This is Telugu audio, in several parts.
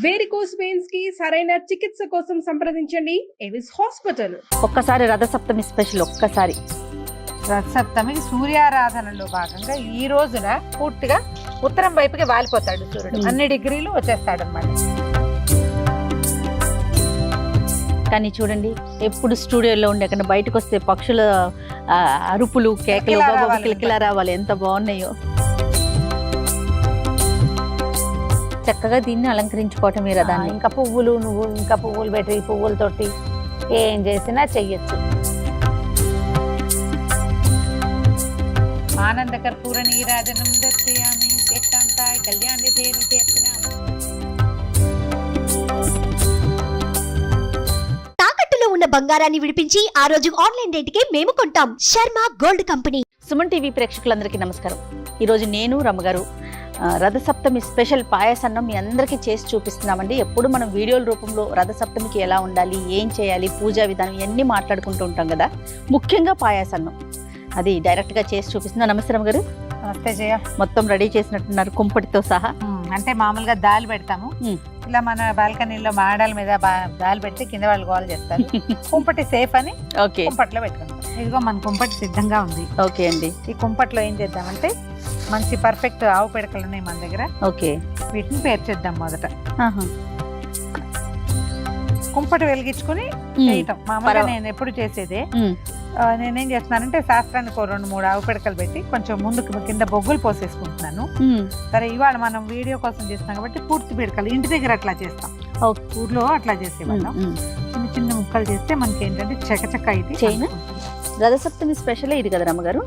వేరికోస్ వెయిన్స్ కి సరైన చికిత్స కోసం సంప్రదించండి ఎవిస్ హాస్పిటల్. ఒక్కసారి రథసప్తమి స్పెషల్ ఒక్కసారి రథసప్తమికి సూర్యారాధనలో భాగంగా ఈ రోజున పూర్తిగా ఉత్తరం వైపుకి వాలిపోతాడు సూర్యుడు. అన్ని డిగ్రీలు వచ్చేస్తాడు అన్నమాట. కానీ చూడండి, ఎప్పుడు స్టూడియోలో ఉండే అక్కడ బయటకు వస్తే పక్షుల అరుపులు కేకలు కిలకిలా రావాలి, ఎంత బాగున్నాయో. చక్కగా దీన్ని అలంకరించుకోవటం ఈ రథాన్ని. ఇంకా పువ్వులు పెట్టి పువ్వులతోటి ఏం చేసినా చెయ్యొచ్చు. ఆనంద కర్పూర నీరాజనం దర్శయామి ఏకాంతాయ కళ్యాణి తాకట్టులో ఉన్న బంగారాన్ని విడిపించి ఆ రోజు ఆన్లైన్ రేటుకే మేము కొంటాం. Sharma gold company. Suman TV ప్రేక్షకులందరికీ నమస్కారం. ఈరోజు నేను రమ్మగారు రథసప్తమి స్పెషల్ పాయసన్నం మీ అందరికీ చేసి చూపిస్తున్నామండి. ఎప్పుడు మనం వీడియోల రూపంలో రథసప్తమికి ఎలా ఉండాలి, ఏం చేయాలి, పూజా విధానం ఇవన్నీ మాట్లాడుకుంటూ ఉంటాం కదా. ముఖ్యంగా పాయసన్నం అది డైరెక్ట్గా చేసి చూపిస్తున్నా. నమస్తే రమ్మగారు. నమస్తే జయ. మొత్తం రెడీ చేసినట్టున్నారు కుంపటితో సహా. అంటే మామూలుగా దాల్ పెడతాము, ఇలా మన బాల్కనీలో మాడాల మీద దాల్ పెడితే కింద వాళ్ళు గోల్ చేస్తారు. కుంపటి సేఫ్ అని కుంపట్లో పెట్టుకుంటాం. ఇదిగో మన కుంపటి సిద్ధంగా ఉంది. ఓకే అండి. ఈ కుంపట్లో ఏం చేద్దామంటే మంచి పర్ఫెక్ట్ ఆవు పిడకలు ఉన్నాయి మన దగ్గర. ఓకే, వీటిని పేర్చేద్దాం. మొదట కుంపటి వెలిగించుకుని చేయటం మామూలుగా నేను ఎప్పుడు చేసేదే. నేనేం చేస్తున్నానంటే శాస్త్రానికి 2-3 ఆవు పిడకలు పెట్టి కొంచెం ముందుకు కింద బొగ్గులు పోసేసుకుంటున్నాను. సరే, ఇవాళ మనం వీడియో కోసం చేస్తున్నాం కాబట్టి పూర్తి పిడకలు ఇంటి దగ్గర అట్లా చేస్తాం. ఊర్లో అట్లా చేసేవాళ్ళం. చిన్న చిన్న ముక్కలు చేస్తే మనకి ఏంటంటే చకచక ఇది. రథసప్తమి స్పెషల్ ఇది కదా రమ్మగారు.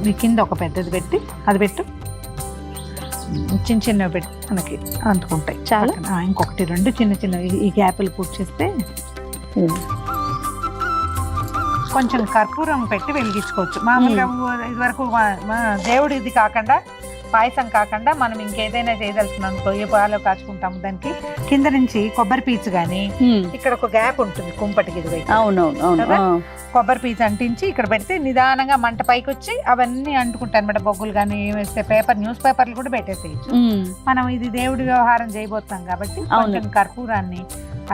మీ కింద ఒక పెద్దది పెట్టి అది పెట్టు, చిన్న చిన్నవి పెట్టి మనకి అంటుకుంటాయి చాలా. ఇంకొకటి 2 చిన్న చిన్నవి ఈ గ్యాప్లు పూర్తి చేస్తే కొంచెం కర్పూరం పెట్టి వెలిగించుకోవచ్చు. మామూలుగా ఇది వరకు దేవుడి ఇది కాకుండా పాయసం కాకుండా మనం ఇంకేదైనా చేయదలుచుకున్నాం అనుకో, ఏ పాలు కాచుకుంటాము దానికి కింద నుంచి కొబ్బరి పీచు గాని ఇక్కడ ఒక గ్యాప్ ఉంటుంది కుంపటికి ఇది. అవునవును, కొబ్బరి పీచు అంటించి ఇక్కడ పెడితే నిదానంగా మంట పైకి వచ్చి అవన్నీ అంటుకుంటాయి అనమాట. బొగ్గులు కానీ వేస్తే న్యూస్ పేపర్లు కూడా పెట్టేసేయచ్చు. మనం ఇది దేవుడి వ్యవహారం చేయబోతున్నాం కాబట్టి కొంచెం కర్పూరాన్ని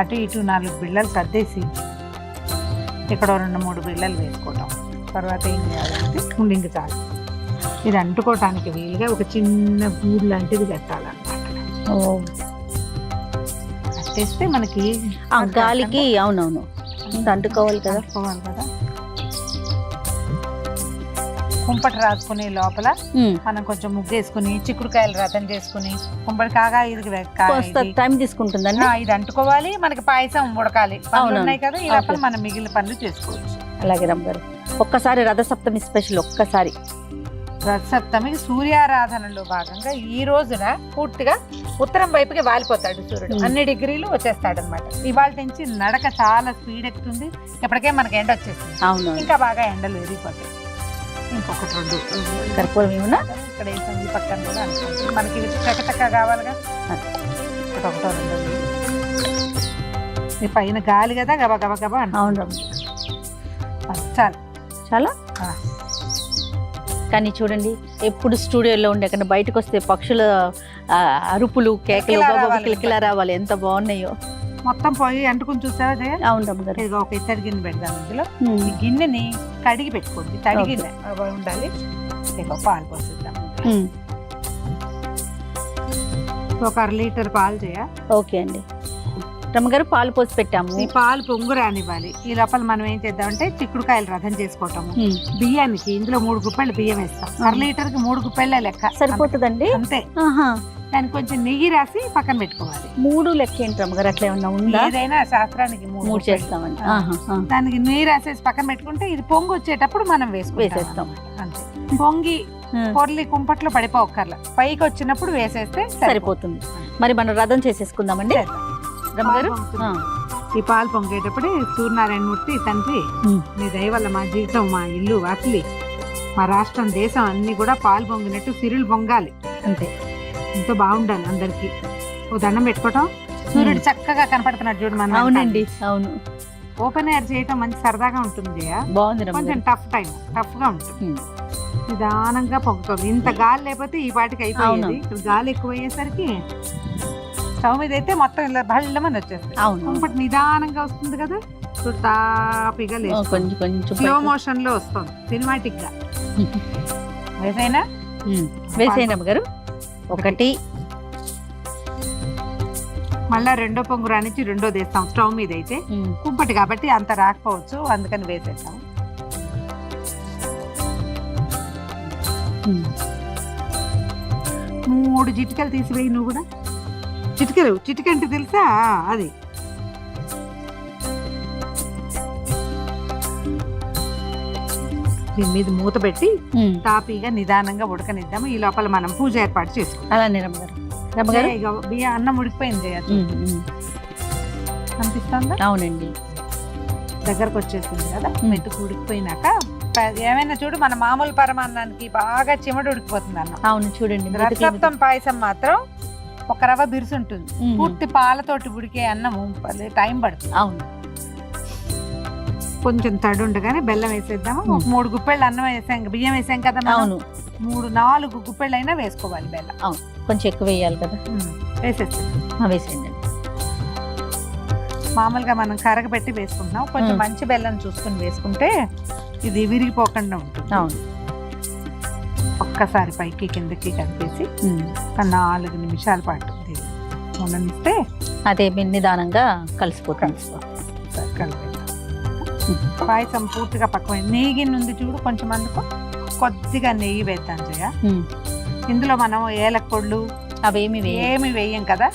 అటు ఇటు 4 బిళ్ళలు సర్దేసి ఇక్కడ 2-3 బిళ్ళలు వేసుకోవటం. తర్వాత ఏం చేయాలంటే ఇంక చాలు. ఇది అంటుకోవటానికి వీలుగా ఒక చిన్న గూడు లాంటిది పెట్టాలన్నమాట. కట్టేస్తే మనకి గాలికి అవునవును అంటుకోవాలి కదా. కుంపటి రాసుకునే లోపల మనం కొంచెం ముగ్గేసుకుని చిక్కుడుకాయలు రథం చేసుకుని కుంపటి కాగా ఇది టైం తీసుకుంటుందండి. ఇది అంటుకోవాలి, మనకి పాయసం ఉడకాలి. ఉన్నాయి కదా, ఈ లోపల మనం మిగిలిన పనులు చేసుకోవచ్చు. అలాగే రమ్మగారు, ఒక్కసారి రథసప్తమి స్పెషల్ ఒక్కసారి. రథసప్తమికి సూర్యారాధనలో భాగంగా ఈ రోజున పూర్తిగా ఉత్తరం వైపుకి వాలిపోతాడు సూర్యుడు. అన్ని డిగ్రీలు వచ్చేస్తాడు అనమాట. ఇవాళ నుంచి నడక చాలా స్పీడ్ ఎక్కుతుంది. ఎప్పటికే మనకి ఎండ వచ్చేస్తుంది. అవును, ఇంకా బాగా ఎండలు ఎదిగిపోతాయి. ఇంకొకటి 2 కర్పూరం ఏమన్నా ఇక్కడ వేసాం. ఈ పక్కన కూడా అనుకుంటుంది మనకి చక్కచక్క కావాలిగా. ఇక్కడ 1-2 ఈ పైన గాలి కదా, గబా గబా గబా అంటే. అవును, చాలు చాలా. కానీ చూడండి, ఎప్పుడు స్టూడియోలో ఉండే అక్కడ బయటకు వస్తే పక్షుల అరుపులు కేకలు కిలకిలా రావాలి, ఎంత బాగున్నాయో. మొత్తం పోయి అంటుకుని చూసావా జయ? అవును రమ్మగారు. ఇదిగో ఒక ఇత్తడి గిన్నె పెడదాం. ఇందులో ఈ గిన్నెని కడిగి పెట్టుకోండి. తడి గిన్నె ఉండాలి. పాలు పోసేద్దాం. ఒక 1/2 లీటర్ పాలు చేయ. ఓకే అండి. రమ్మగారు, పాలు పోసి పెట్టాము. ఈ పాలు పొంగు రానివ్వాలి. ఈ లోపల మనం ఏం చేద్దామంటే చిక్కుడుకాయలు రథం చేసుకోవటము. బియ్యానికి ఇందులో 3 గుప్పెళ్ళు బియ్యం వేస్తాం. 1/2 లీటర్కి 3 గుప్పెళ్ళ లెక్క సరిపోతుందండి. అంతే. దానికి కొంచెం నెయ్యి రాసి పక్కన పెట్టుకోవాలి. 3 లెక్క ఏంటి రమ్మగారు? అట్లా ఏమన్నా ఉందా? ఏదైనా శాస్త్రానికి 3 చేస్తామండి. దానికి నెయ్యి రాసేసి పక్కన పెట్టుకుంటే ఇది పొంగు వచ్చేటప్పుడు మనం వేసేస్తాం. అంతే. పొంగి పొర్లి కుంపట్లో పడిపోక్కర్లా, పైకి వచ్చినప్పుడు వేసేస్తే సరిపోతుంది. మరి మనం రథం చేసేసుకుందామండి రమ్మగారు. ఈ పాలు పొంగేటప్పుడు సూర్యనారాయణ మూర్తి తండ్రి, మీ దయ వల్ల మా జీవితం, మా ఇల్లు, వాకిలి, మా రాష్ట్రం, దేశం అన్ని కూడా పాలు పొంగినట్టు సిరులు పొంగాలి. అంతే. ఎంతో బాగుండాలి అందరికి. ఓ దండం పెట్టుకోవటం. సూర్యుడు చక్కగా కనపడుతున్నాడు చూడు మనం. అవునండి, అవును. ఓపెన్ ఎయిర్ చేయటం మంచి సరదాగా ఉంటుంది. బాగుంది. కొంచెం టఫ్ గా ఉంటుంది. నిదానంగా పొంగుతుంది. ఇంత గాలి లేకపోతే ఈ పాటికి అయిపోయింది. గాలి ఎక్కువ అయ్యేసరికి స్టవ్ మీద అయితే మొత్తం ఇలా బళ్ళమని వచ్చేస్తుంది. అవును కుంపటి నిదానంగా వస్తుంది కదా, చూడు తాపిగా లేదు, కొంచెం కొంచెం స్లో మోషన్ లో వస్తుంది, సినిమాటిక్ గా. వేసైనా వేసేయండి అమ్మగారు. ఒకటి మళ్ళా రెండో పొంగు రానిచ్చి రెండోది వేస్తాం. స్టవ్ మీద అయితే కుంపటి కాబట్టి అంత రాకపోవచ్చు, అందుకని వేసేస్తాం. మూడు చిటికలు తీసివేయి నువ్వు కూడా. చిటికెలు, చిటికంటే తెలుసా అది. దీని మీద మూత పెట్టి తాపీగా నిదానంగా ఉడకనిద్దాము. ఈ లోపల మనం పూజ ఏర్పాటు చేసుకుంటాం. అలానే రమ్మగారు. రమ్మగారు బియ్యం అన్నం ఉడికిపోయింది చేయొచ్చు. అనిపిస్తుందా? అవునండి, దగ్గరకు వచ్చేసింది కదా. మెట్టుకు ఉడికిపోయినాక ఏమైనా చూడు, మన మామూలు పరమాన్నానికి బాగా చిమడు ఉడికిపోతుంది అన్నం. అవును చూడండి. రథసప్తం పాయసం మాత్రం ఒక రవ్వ బిరుసు ఉంటుంది. పూర్తి పాలతోటి ఉడికే అన్నము టైం పడుతుంది. అవును, కొంచెం తడి ఉండగానే బెల్లం వేసేద్దాము. 3 గుప్పెళ్ళు అన్నం వేసాం, బియ్యం వేసాం కదా. అవును, 3-4 గుప్పెళ్ళు అయినా వేసుకోవాలి బెల్లం. అవును, కొంచెం ఎక్కువ వేయాలి కదా. వేసేస్తాం. వేసేయండి. మామూలుగా మనం కరగబెట్టి వేసుకుంటున్నాం. కొంచెం మంచి బెల్లం చూసుకుని వేసుకుంటే ఇది విరిగిపోకుండా ఉంటుంది. అవును, ఒక్కసారి పైకి కిందకి కలిపేసి ఒక 4 నిమిషాల పాటు ఉండనిస్తే అదే నిదానంగా కలిసిపోతుంది. పాయసం పూర్తిగా పక్కన నెయ్యి నుండి చూడు, కొంచెం అందుకు కొద్దిగా నెయ్యి వేద్దాం జయ. ఇందులో మనం ఏలకొళ్ళు అవేమి ఏమి వేయం కదా,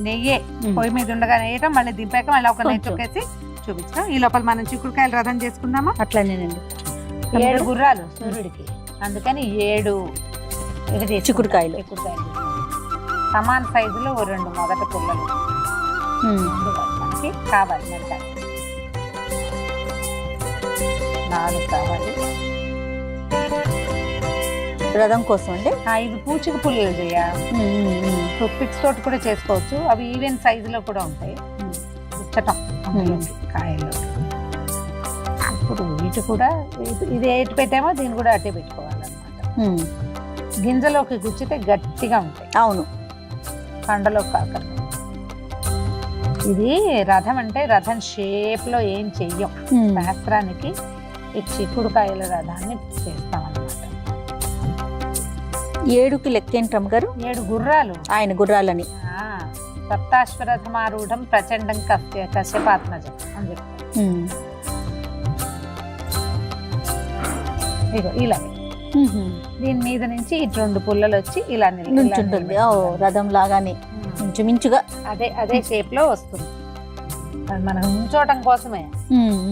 నెయ్యే పొయ్యి మీద ఉండగా వేయటం, మళ్ళీ దింపాక మళ్ళీ ఒక నెయ్యి తొక్కేసి చూపించాం. ఈ లోపల మనం చిక్కుడుకాయలు రథం చేసుకుందామా. అట్లానేనండి. 7 గుర్రాలు సూర్యుడికి, అందుకని 7 చిక్కుడుకాయలు సమాన సైజులో 2 మొదటి పుల్లలు మనకి కావాలి. మిరకాయ 4 కావాలి రథం కోసం అండి. 5 పూచిక పుల్లలు చేయ. టూత్పిక్స్ తోటి కూడా చేసుకోవచ్చు, అవి ఈవెన్ సైజులో కూడా ఉంటాయి. గుచ్చటం కాయలు. ఇప్పుడు ఇటు కూడా ఇది ఎటు పెట్టామో దీన్ని కూడా అట్టే పెట్టుకోవాలన్నమాట. గింజలోకి గుచ్చితే గట్టిగా ఉంటాయి. అవును, కండలో కాకుండా. ఇది రథం అంటే రథం షేప్ లో ఏం చెయ్యం. శాస్త్రానికి ఈ చిక్కుడుకాయల రథాన్ని చేస్తాం అన్నమాట. 7కి లెక్కేంటమ్మ గారు? 7 గుర్రాలు ఆయన గుర్రాలని. సప్తాశ్వరథమారూఢం ప్రచండం కశ్యపాత్మజం అని చెప్తారు. ఇగో ఇలా దీని మీద నుంచి ఇటు 2 పుల్లలు వచ్చి ఇలా నిల్చుంటుంది. రథం లాగానే ఇంచుమించుగా అదే షేప్ లో వస్తుంది. మనం ఉంచోటం కోసమే.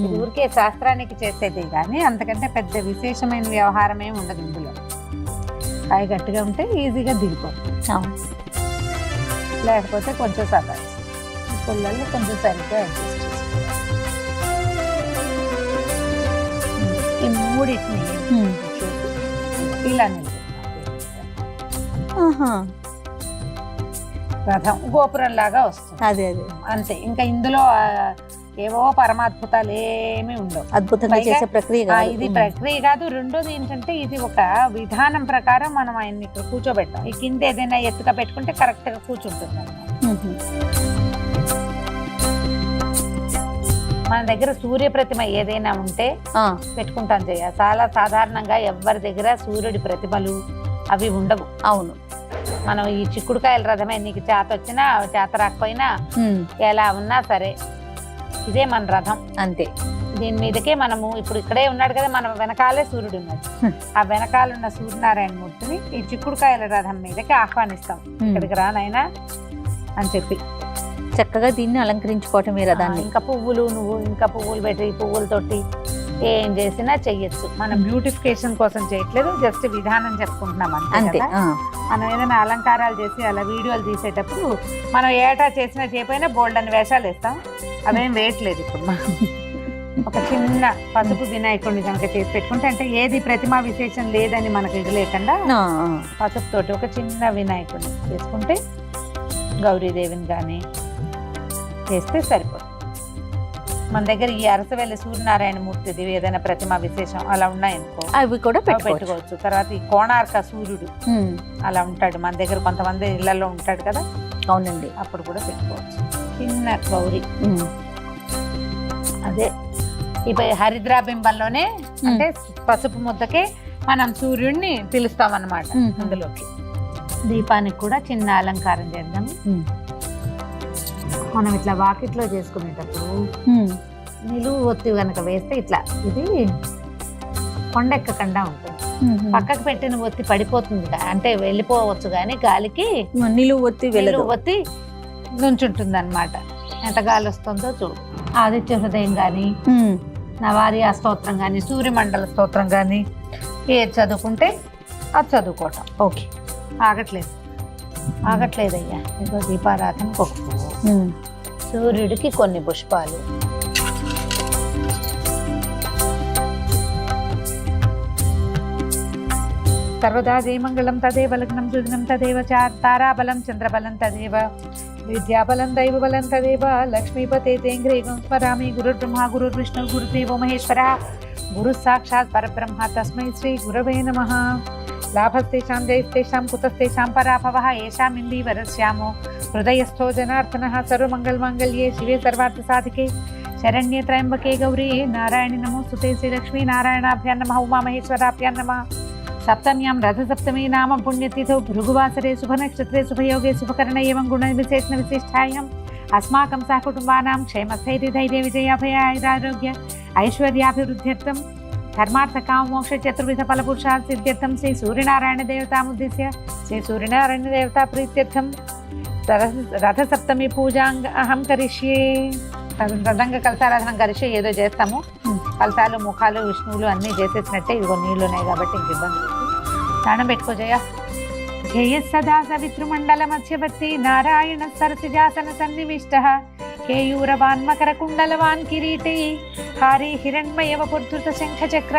ఇది ఊరికే శాస్త్రానికి చేసేది కానీ అంతకంటే పెద్ద విశేషమైన వ్యవహారం ఏమి ఉండదు ఇందులో. కాయ గట్టిగా ఉంటే ఈజీగా దిగిపోతుంది. లేకపోతే కొంచెం సతాయి పుల్లలు కొంచెం సరిగ్గా అడ్జస్ట్ చేసుకోవాలి. ఈ మూడింటిని ఇలా రథం గోపురం లాగా వస్తుంది. అదే అంతే. ఇంకా ఇందులో ఏవో పరమాద్భుతాలు ఏమీ ఉండవు. అద్భుతంగా చేసే ప్రక్రియ ఇది ప్రక్రియ కాదు. రెండోది ఏంటంటే ఇది ఒక విధానం ప్రకారం మనం ఆయన్ని ఇక్కడ కూర్చోబెట్టాం. ఈ కింద ఏదైనా ఎత్తుగా పెట్టుకుంటే కరెక్ట్ గా కూర్చుంటుంది అన్నమాట. మన దగ్గర సూర్య ప్రతిమ ఏదైనా ఉంటే పెట్టుకుంటాం చేయ. చాలా సాధారణంగా ఎవరి దగ్గర సూర్యుడి ప్రతిమలు అవి ఉండవు. అవును, మనం ఈ చిక్కుడుకాయల రథమే, నీకు చేత వచ్చినా చేత రాకపోయినా ఎలా ఉన్నా సరే ఇదే మన రథం అంతే. దీని మీదకే మనము ఇప్పుడు ఇక్కడే ఉన్నాడు కదా, మన వెనకాలే సూర్యుడు ఉన్నాడు. ఆ వెనకాలన్న సూర్యనారాయణ మూర్తిని ఈ చిక్కుడుకాయల రథం మీదకి ఆహ్వానిస్తాం. ఇక్కడికి రానైనా అని చెప్పి చక్కగా దీన్ని అలంకరించుకోవటం రథాన్ని. ఇంకా పువ్వులు పెట్టి పువ్వులతోటి ఏం చేసినా చెయ్యొచ్చు. మనం బ్యూటిఫికేషన్ కోసం చేయట్లేదు, జస్ట్ విధానం చెప్పుకుంటున్నాం అంతే. మనం ఏదైనా అలంకారాలు చేసి అలా వీడియోలు తీసేటప్పుడు మనం ఏటా చేసినా చేయకపోయినా బోల్డ్ అని వేషాలు వేస్తాం. అవేం వేయట్లేదు ఇప్పుడు. ఒక చిన్న పసుపు వినాయకుడిని కనుక చేసి పెట్టుకుంటే, అంటే ఏది ప్రతిమా విశేషం లేదని మనకు ఇది లేకుండా పసుపు తోటి ఒక చిన్న వినాయకుడిని చేసుకుంటే, గౌరీదేవిని కానీ చేస్తే సరిపోతుంది. మన దగ్గర ఈ అరసవెల్లి సూర్యనారాయణ మూర్తిది ఏదైనా ప్రతిమా విశేషం అలా ఉన్నాయనుకో అవి కూడా పెట్టుకోవచ్చు. తర్వాత ఈ కోణార్క సూర్యుడు అలా ఉంటాడు మన దగ్గర, కొంతమంది ఇళ్లలో ఉంటాడు కదా, అవునండి. అప్పుడు కూడా పెట్టుకోవచ్చు. చిన్న గౌరీ అదే ఇప్పుడు హరిద్రాబింబంలోనే అంటే పసుపు ముద్దకే మనం సూర్యుడిని పిలుస్తాం అన్నమాట. అందులోకి దీపానికి కూడా చిన్న అలంకారం చేద్దాం. మనం ఇట్లా వాకిట్లో చేసుకునేటప్పుడు నిలువు ఒత్తి కనుక వేస్తే ఇట్లా ఇది కొండెక్కకుండా ఉంటుంది. పక్కకు పెట్టిన ఒత్తి పడిపోతుంది, అంటే వెళ్ళిపోవచ్చు కానీ గాలికి నిలువు ఒత్తి నుంచుంటుంది అనమాట. ఎంత గాలి వస్తుందో చూడు. ఆదిత్య హృదయం కానీ, నవారి స్తోత్రం కానీ, సూర్యమండల స్తోత్రం కానీ ఏది చదువుకుంటే అది చదువుకోవటం. ఓకే. ఆగట్లేదయ్యా. ఇంకో దీపారాధనకు ఒక పువ్వు, సూర్యుడికి కొన్ని పుష్పాలు. సర్వదా జయమంగళం తదేవ లగ్నం సుదినం తదేవ తారాబలం చంద్రబలం తదేవ విద్యాబలం దైవబలం తదేవ లక్ష్మీపతే తేంగ్రేగం స్మరామి గురుర్బ్రహ్మ గురుర్విష్ణు గురుదేవో మహేశ్వర గురు సాక్షాత్ పరబ్రహ్మ తస్మై శ్రీ గురవే నమః. లాభస్తేషాం జయస్తేషాం కుతస్తేషాం పరాభవః ఏషాం ఇందీవరస్యామో హృదయస్థో జనార్దనః. సర్వమంగళమాంగళ్యే శివే సర్వార్థ సాధికే శరణ్యే త్రయంబకే గౌరీ నారాయణి నమోస్తుతే. శ్రీలక్ష్మీ నారాయణాభ్యాం నమః. ఉమామహేశ్వరాభ్యాం నమః. సప్తమ్యాం రథసప్తమి నామ పుణ్యతిథౌ భృగువాసరే శుభనక్షత్రే శుభయోగే శుభకరణ ఏవం గుణ విశేషణ విశిష్టాయాం అస్మాకం సహకుటుంబానాం క్షేమస్థైర్యధైర్య విజయాభయారోగ్య ఐశ్వర్యాభివృద్ధ్యర్థం ధర్మార్థకామ మోక్ష చతుర్విధ ఫలపురుషార్థ సిద్ధ్యర్థం శ్రీ సూర్యనారాయణ దేవతాముద్దిశ్య శ్రీ సూర్యనారాయణ దేవతా ప్రీత్యర్థం రథసప్తమి పూజాంగ అహం కరిష్యే. రథంగా కలసారాధన కరిష్యే ఏదో చేస్తాము. కలసాలు ముఖాలు విష్ణువులు అన్నీ చేసేసినట్టే. ఇదిగో నీళ్ళు ఉన్నాయి కాబట్టి ఇంక ఇబ్బంది. స్నానం పెట్టుకో జయ. జయ సదా సవితృమండల మధ్యవర్తి నారాయణ సరసిజాసన సన్నివిష్ట కేయూరవాన్ మకర కుండలవాన్ కిరీటి హారి హిరణ్మయవ పుర్ధృత శంఖ చక్ర.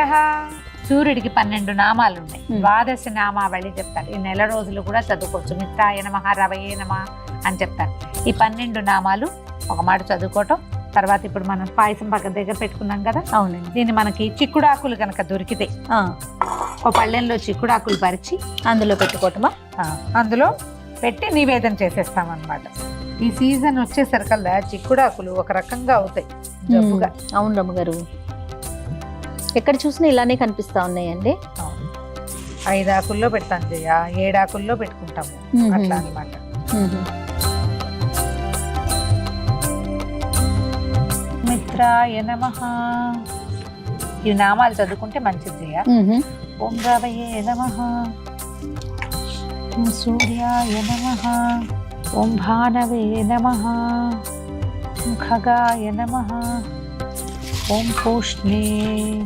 సూర్యుడికి 12 నామాలు ఉన్నాయి. ద్వాదశ నామావళి చెప్తారు. ఈ నెల రోజులు కూడా చదువుకోవచ్చు. మిత్రాయ నమః, రవయే నమః అని చెప్తారు. ఈ 12 నామాలు ఒక మాట చదువుకోవటం. తర్వాత ఇప్పుడు మనం పాయసం పక్కన దగ్గర పెట్టుకున్నాం కదా. అవునండి. దీన్ని మనకి చిక్కుడాకులు కనుక దొరికితే ఒక పళ్ళెంలో చిక్కుడాకులు పరిచి అందులో పెట్టుకోవటమా? అందులో పెట్టి నివేదన చేసేస్తాం అన్నమాట. ఈ సీజన్ వచ్చేసరికల్లా చిక్కుడాకులు ఒక రకంగా అవుతాయి జబ్బుగా. అవును రమ్మగారు, ఎక్కడ చూసినా ఇలానే కనిపిస్తా ఉన్నాయండి. 5 ఆకుల్లో పెడతాం జయ, 7 ఆకుల్లో పెట్టుకుంటాము అట్లా అన్నమాట. మిత్రాయ నమః. ఈ నామాలు చదువుకుంటే మంచిది జయ. ఓం రవయే నమః, ఓం సూర్యాయ నమః, ఓం భానవే నమః, ఓం ఖగాయ నమః, ఓం పూష్ణే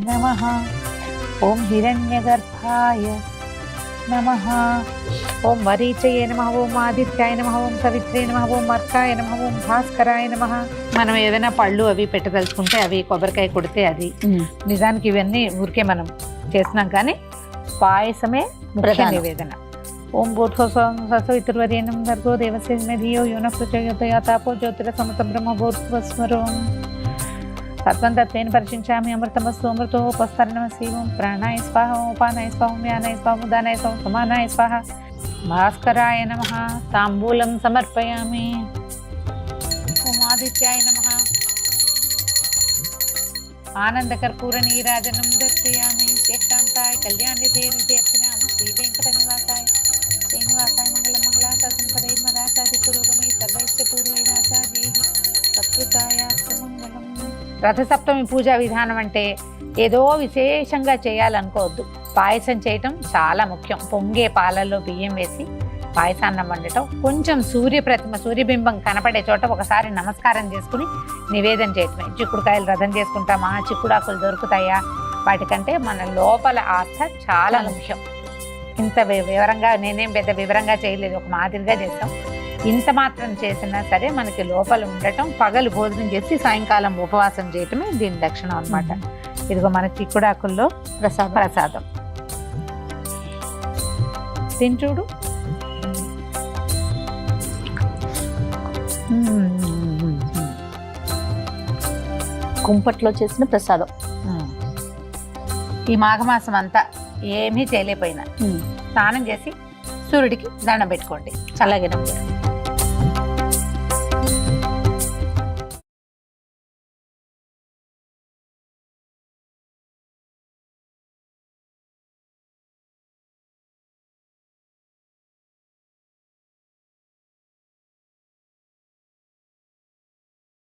నమః, ఓం హిరణ్యగర్భాయ నమః, ఓం వరీచయే నమః, ఓం ఆదిత్యాయ నమః, ఓం సవిత్రే నమః, ఓం అర్కాయ నమః, ఓం భాస్కరాయ నమః. మనం ఏదైనా పళ్ళు అవి పెట్టదలుచుకుంటే అవి, కొబ్బరికాయ కొడితే అది. నిజానికి ఇవన్నీ ఊరికే మనం చేస్తున్నాం కానీ పాయసమే ముఖ్య నివేదన. ఓం భూర్భువస్సువర్యేణం భర్గో దేవస్య ధియో యో నః ప్రచోదయాత్ తాపో జ్యోతిరసమృతం బ్రహ్మ భూర్భువస్సువరం తత్వం తత్వేన పరిచించామి అమృతమస్తు అమృతోపస్తరణమసి. ఓం ప్రాణాయ స్వాహ, ఓం ఉపానాయ స్వాహ, ఓం వ్యానాయ స్వాహ, ఉదానాయ స్వాహ, సమానాయ స్వాహ. భాస్కరాయ నమః తాంబూలం సమర్పయామి. ఓం ఆదిత్యాయ నమః ఆనందకర్పూర నీరాజనం దర్శయామి. శ్రేష్టాంతాయ కళ్యాణిదే నిత్యర్చనామ శ్రీ వెంకట నివాసాయ శ్రీనివాసాయ మంగళం మంగళాశాసన పదై మదాశాది పురోగమై సర్వైశ్చ పూర్వైరాచార్యై సత్కృతాయాస్తు మంగళం. రథసప్తమి పూజా విధానం అంటే ఏదో విశేషంగా చేయాలనుకోవద్దు. పాయసం చేయటం చాలా ముఖ్యం. పొంగే పాలల్లో బియ్యం వేసి పాయసాన్నం వండటం, కొంచెం సూర్యబింబం కనపడే చోట ఒకసారి నమస్కారం చేసుకుని నివేదన చేయటమే. చిక్కుడుకాయలు రథం చేసుకుంటామా, చిక్కుడాకులు దొరుకుతాయా, వాటికంటే మన లోపల ఆస్థ చాలా ముఖ్యం. ఇంత వివరంగా నేనేం పెద్ద వివరంగా చేయలేదు, ఒక మాదిరిగా చేస్తాం. ఇంత మాత్రం చేసినా సరే మనకి లోపల ఉండటం, పగలు భోజనం చేసి సాయంకాలం ఉపవాసం చేయటమే దీని లక్షణం అన్నమాట. ఇదిగో మన చిక్కుడాకుల్లో ప్రసాదం తింటూడు. కుంపట్లో చేసిన ప్రసాదం. ఈ మాఘమాసం అంతా ఏమీ చేయలేకపోయినా స్నానం చేసి సూర్యుడికి దండం పెట్టుకోండి. అలాగే.